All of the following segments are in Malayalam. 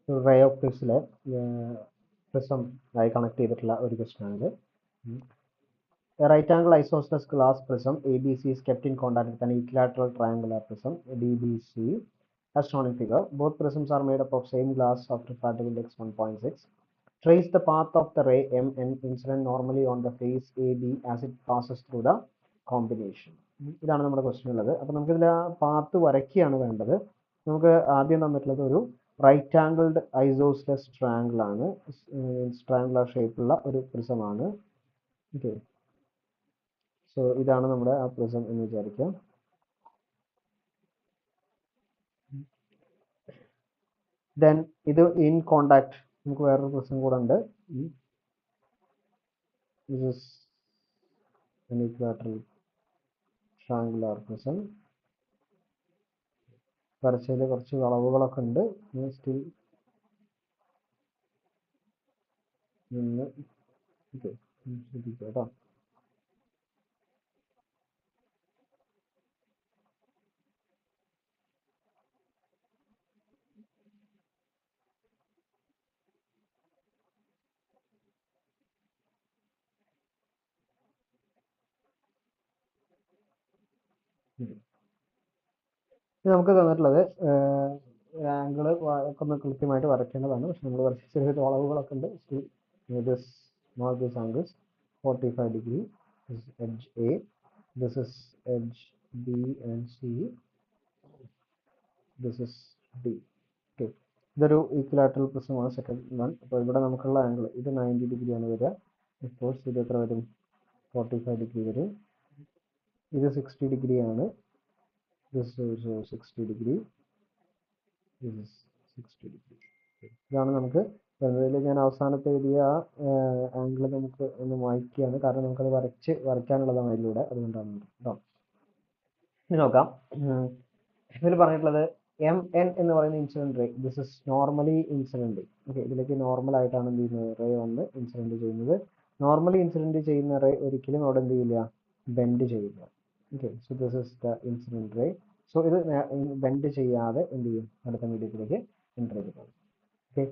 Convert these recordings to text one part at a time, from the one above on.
റേ ഓപ്റ്റിക്സിലെ പ്രിസം ആയി കണക്ട് ചെയ്തിട്ടുള്ള ഒരു ക്വസ്റ്റ്യൻ ആണിത്. A right angle isosceles glass prism ABC is kept in contact with an equilateral triangular prism DBC as shown in figure. Both prisms are made up of same glass of refractive index 1.6. Trace the path of the ray MN incident normally on the face AB as it passes through the combination. ഇതാണ് നമ്മുടെ ക്വസ്റ്റ്യൻ ഉള്ളത്. അപ്പോൾ നമുക്ക് ഇതിൽ ആ പാത്ത് വരയ്ക്കുകയാണ് വേണ്ടത്. നമുക്ക് ആദ്യം തന്നിട്ടുള്ളത് ഒരു റൈറ്റ് ആംഗിൾഡ് ഐസോസ്ലെസ് ട്രയാങ്കിൾ ആണ്. ട്രയാങ്കുലർ ഷേപ്പുള്ള ഒരു പ്രിസമാണ്. ഓക്കെ, സോ ഇതാണ് നമ്മുടെ ആ പ്രിസം എന്ന് വിചാരിക്കാം. ദെൻ ഇത് ഇൻ കോണ്ടാക്ട് നമുക്ക് വേറൊരു പ്രിസം കൂടെ ഉണ്ട്. This is an equilateral triangular prism. വരച്ചതിൽ കുറച്ച് വളവുകളൊക്കെ ഉണ്ട്. സ്റ്റിൽ നിന്ന് ഓക്കെ ശ്രദ്ധിക്കുക കേട്ടോ. നമുക്ക് തന്നിട്ടുള്ളത് ആംഗിള് ഒക്കെ ഒന്ന് കൃത്യമായിട്ട് വരയ്ക്കേണ്ടതാണ്. പക്ഷെ നമ്മൾ വരച്ച ചെറിയ വളവുകളൊക്കെ ഉണ്ട്. This not this angles 45 degree. This is edge A. This is edge B and C. This is D. Okay. ഇതൊരു ഈക്വലാറ്ററൽ പ്രിസമാണ് സെക്കൻഡ് വൺ. അപ്പോൾ ഇവിടെ നമുക്കുള്ള ആംഗിൾ ഇത് 90 ഡിഗ്രി ആണ് വരിക. ഓഫ്കോഴ്സ് ഇത് എത്ര വരും? 45 ഡിഗ്രി വരും. ഇത് 60 ഡിഗ്രി ആണ്. This is also 60 degree. This is 60 degree. ഇതാണ് നമുക്ക് വരുന്നതിൽ. ഞാൻ അവസാനത്തെ എഴുതിയ ആംഗിൾ നമുക്ക് ഒന്ന് മായ്ക്കുകയാണ്, കാരണം നമുക്കത് വരയ്ക്കാനുള്ളതാണ് ഇതിലൂടെ, അതുകൊണ്ടാണ് കേട്ടോ. ഇനി നോക്കാം. ഇതിൽ പറഞ്ഞിട്ടുള്ളത് MN എന്ന് പറയുന്ന incident ray. This is normally incident. Okay, ഇതിലേക്ക് നോർമൽ ആയിട്ടാണ് എന്ത് ചെയ്യുന്നത്? റേ ഒന്ന് ഇൻസിഡന്റ് ചെയ്യുന്നത്. നോർമലി ഇൻസിഡന്റ് ചെയ്യുന്ന റേ ഒരിക്കലും അവിടെ എന്ത് ചെയ്യില്ല? ബെൻഡ് ചെയ്യില്ല. Okay, so this is the incident ray. So ഇത് ബെൻഡ് ചെയ്യാതെ എന്ത് ചെയ്യും? അടുത്ത മീഡിയത്തിലേക്ക് എൻ്റർ ചെയ്ത് പോകും. ഓക്കെ,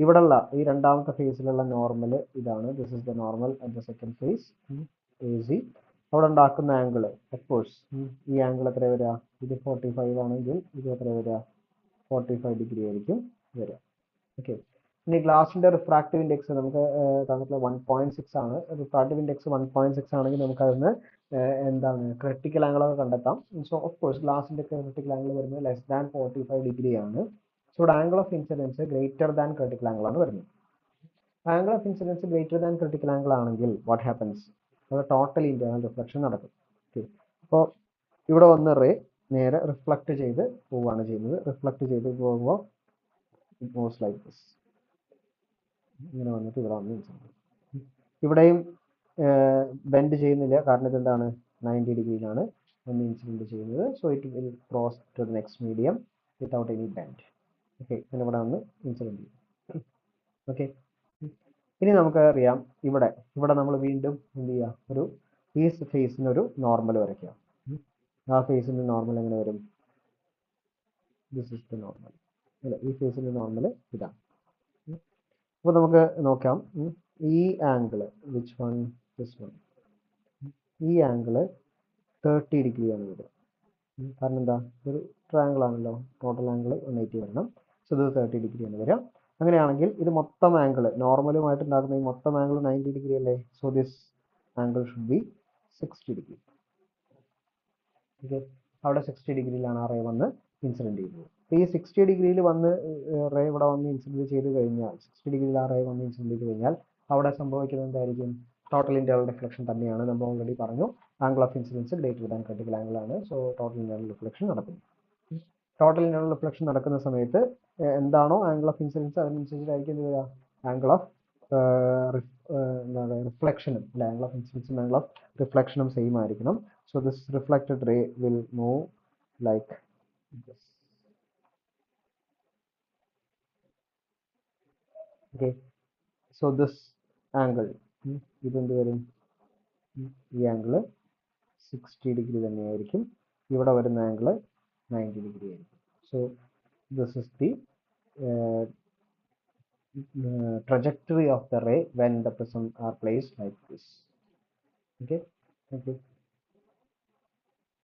ഇവിടെയുള്ള ഈ രണ്ടാമത്തെ ഫേസിലുള്ള നോർമൽ ഇതാണ്. This is the normal at the second phase AC. അവിടെ ഉണ്ടാക്കുന്ന ആംഗിൾ ഓഫ്കോഴ്സ് ഈ ആംഗിൾ എത്ര വരിക? ഇത് 45 ആണെങ്കിൽ ഇത് എത്ര വരിക? 45 ഡിഗ്രി ആയിരിക്കും വരിക. ഓക്കെ, ഇനി ഗ്ലാസിന്റെ റിഫ്രാക്റ്റീവ് ഇൻഡെക്സ് നമുക്ക് തന്നിട്ടുള്ള 1.6 ആണ്. റിഫ്രാക്റ്റീവ് ഇൻഡെക്സ് 1.6 ആണെങ്കിൽ നമുക്ക് അതിന് എന്താണ് ക്രിട്ടിക്കൽ ആംഗിൾ ഒക്കെ കണ്ടെത്താം. സോ ഓഫ് കോഴ്സ് ഗ്ലാസിന്റെ ക്രിട്ടിക്കൽ ആംഗിൾ വരുന്നത് ലെസ് ദാൻ 45 ഡിഗ്രി ആണ്. സോ ഇവിടെ angle of incidence greater than critical angle ആണ് വരുന്നത്. Angle of incidence greater than critical angle ആണെങ്കിൽ വാട്ട് ഹാപ്പൻസ്? അവിടെ ടോട്ടൽ ഇന്റേണൽ റിഫ്ലക്ഷൻ നടക്കും. ഓക്കെ, അപ്പോൾ ഇവിടെ വന്ന് റേ നേരെ റിഫ്ലക്ട് ചെയ്ത് പോവുകയാണ് ചെയ്യുന്നത്. റിഫ്ലക്ട് ചെയ്ത് പോകുമ്പോൾ ഇറ്റ് മൂവ്സ് ലൈക്ക് ദിസ്. ഇങ്ങനെ വന്നിട്ട് ഇവിടെ വന്ന് ഇവിടെയും ബെൻഡ് ചെയ്യുന്നില്ല, കാരണം ഇതെന്താണ് 90 ഡിഗ്രിയിലാണ് ഒന്ന് ഇൻസിഡന്റ് ചെയ്യുന്നത്. So it will cross to the next medium without any bend. Okay, അങ്ങനെ ഇവിടെ വന്ന് ഇൻസിഡന്റ് ചെയ്യും. ഓക്കെ, ഇനി നമുക്ക് അറിയാം ഇവിടെ നമ്മൾ വീണ്ടും എന്ത് ചെയ്യുക? ഒരു ഈ ഫേസിനൊരു നോർമൽ വരയ്ക്കുക. ആ ഫേസിന്റെ നോർമൽ എങ്ങനെ വരും? This is the normal. അല്ല, ഈ ഫേസിന്റെ നോർമൽ ഇതാണ്. അപ്പോൾ നമുക്ക് നോക്കാം. ഈ angle which one? This one. ഈ ആംഗിള് 30 ഡിഗ്രിയാണ് വരിക. കാരണം എന്താ? ഒരു ട്രയാങ്കിൾ ആണല്ലോ, ടോട്ടൽ ആംഗിൾ 180 വരണം. സോ ഇത് 30 ഡിഗ്രിയാണ് വരിക. അങ്ങനെയാണെങ്കിൽ ഇത് മൊത്തം ആംഗിൾ നോർമലുമായിട്ട് ഉണ്ടാക്കുന്ന ഈ മൊത്തം ആംഗിൾ 90 ഡിഗ്രി അല്ലേ? So this angle should be 60 degree. Okay, അവിടെ 60 ഡിഗ്രിയിലാണ് ആ റേ വന്ന് ഇൻസിഡന്റ് ചെയ്യുന്നത്. ഈ 60 ഡിഗ്രിയിൽ വന്ന് റേ ഇവിടെ വന്ന് ഇൻസിഡന്റ് ചെയ്ത് കഴിഞ്ഞാൽ 60 ഡിഗ്രിയിൽ ആ റേ വന്ന് ഇൻസിഡന്റ് ചെയ്ത് കഴിഞ്ഞാൽ അവിടെ സംഭവിക്കുന്നത് എന്തായിരിക്കും? ടോട്ടൽ ഇന്റേണൽ റിഫ്ലക്ഷൻ തന്നെയാണ്. നമ്മൾ ഓൾറെഡി പറഞ്ഞു angle of incidence greater than critical angle ആണ്. സോ ടോട്ടൽ ഇന്റേണൽ റിഫ്ലക്ഷൻ നടക്കുന്നു. ടോട്ടൽ ഇന്റേണൽ റിഫ്ലക്ഷൻ നടക്കുന്ന സമയത്ത് എന്താണോ ആംഗിൾ ഓഫ് ഇൻസിഡൻസ് അതിനനുസരിച്ചായിരിക്കും എന്ത് ചെയ്യുക? ആംഗിൾ ഓഫ് എന്താണ് റിഫ്ലക്ഷനും അല്ലെ? ആംഗിൾ ഓഫ് ഇൻസിഡൻസും ആംഗിൾ ഓഫ് റിഫ്ലക്ഷനും സെയിം ആയിരിക്കണം. So this reflected ray will move like this. Okay, so this angle ഇതെന്ത് വരും? ഈ ആംഗിള് 60 ഡിഗ്രി തന്നെയായിരിക്കും. ഇവിടെ വരുന്ന ആംഗിള് 90 ഡിഗ്രി ആയിരിക്കും. So this is the trajectory of the ray when the prism are placed like this. Okay, thank you.